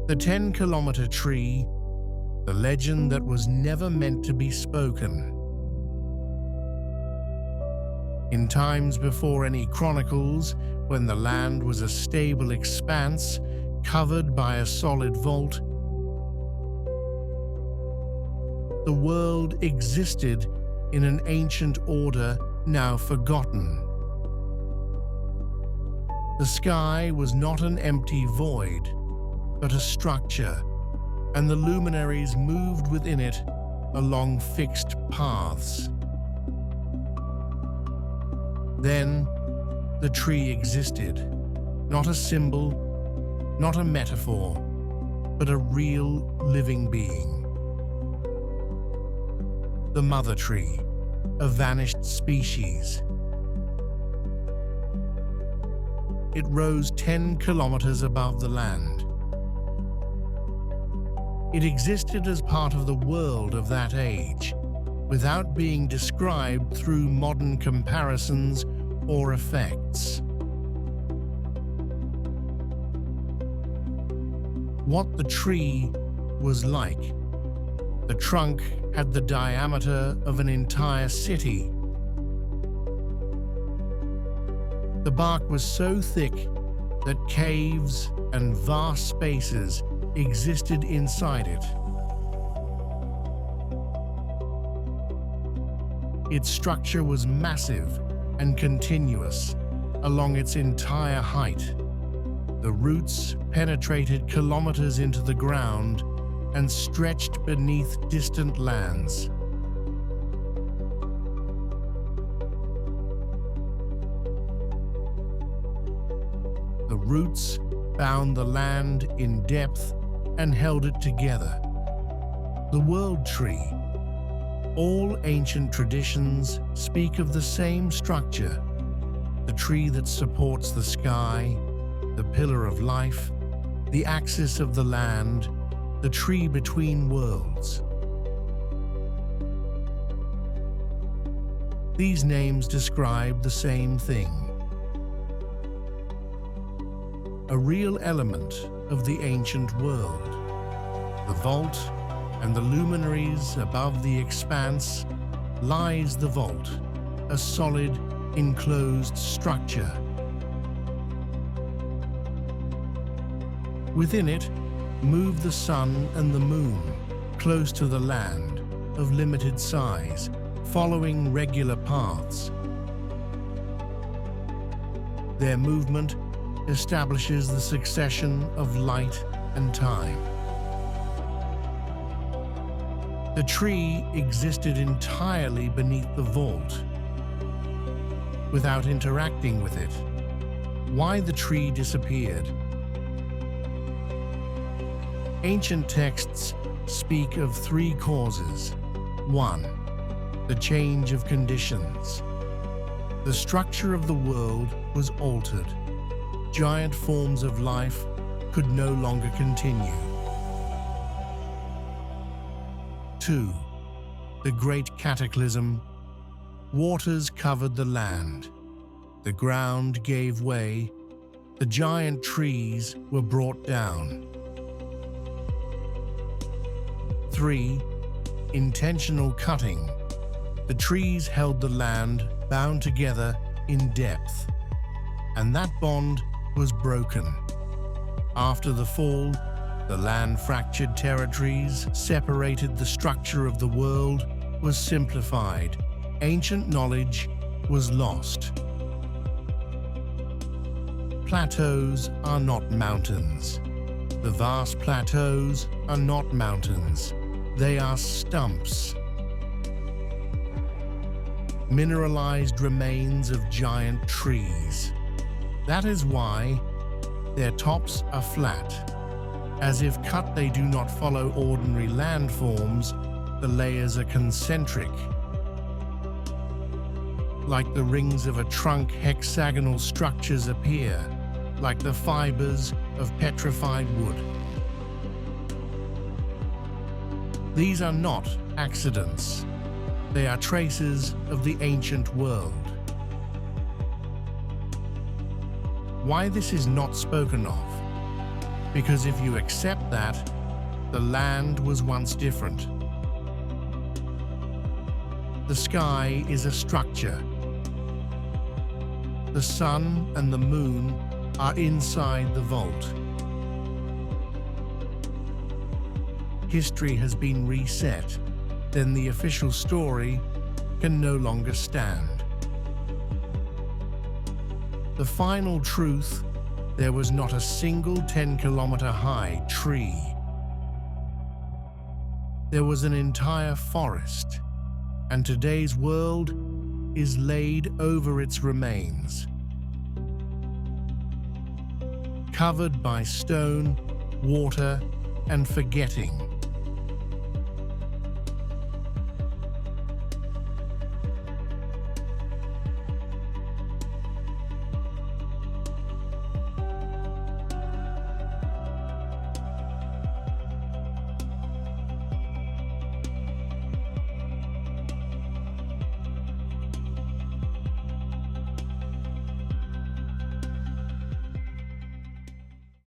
The 10-kilometer tree, the legend that was never meant to be spoken. In times before any chronicles, when the land was a stable expanse covered by a solid vault, the world existed in an ancient order now forgotten. The sky was not an empty void, but a structure, and the luminaries moved within it along fixed paths. Then, the tree existed, not a symbol, not a metaphor, but a real living being. The mother tree, a vanished species. It rose 10 kilometers above the land. It existed as part of the world of that age, without being described through modern comparisons or effects. What the tree was like. The trunk had the diameter of an entire city. The bark was so thick that caves and vast spaces existed inside it. Its structure was massive and continuous along its entire height. The roots penetrated kilometers into the ground and stretched beneath distant lands. The roots bound the land in depth and held it together. The world tree. All ancient traditions speak of the same structure, the tree that supports the sky, the pillar of life, the axis of the land, the tree between worlds. These names describe the same thing. A real element of the ancient world. The vault and the luminaries above the expanse lies the vault, a solid, enclosed structure. Within it move the sun and the moon, close to the land, of limited size, following regular paths. Their movement establishes the succession of light and time. The tree existed entirely beneath the vault, without interacting with it. Why the tree disappeared? Ancient texts speak of 3 causes. 1. The change of conditions. The structure of the world was altered. Giant forms of life could no longer continue. 2. The Great Cataclysm. Waters covered the land. The ground gave way. The giant trees were brought down. 3. Intentional cutting. The trees held the land bound together in depth, and that bond was broken. After the fall, the land-fractured territories separated. The structure of the world was simplified. Ancient knowledge was lost. Plateaus are not mountains. The vast plateaus are not mountains. They are stumps. Mineralized remains of giant trees. That is why their tops are flat. As if cut, they do not follow ordinary landforms. The layers are concentric. Like the rings of a trunk, hexagonal structures appear, like the fibers of petrified wood. These are not accidents. They are traces of the ancient world. Why this is not spoken of? Because if you accept that, the land was once different. The sky is a structure. The sun and the moon are inside the vault. History has been reset, then the official story can no longer stand. The final truth: there was not a single 10-kilometer-high tree. There was an entire forest, and today's world is laid over its remains. Covered by stone, water, and forgetting.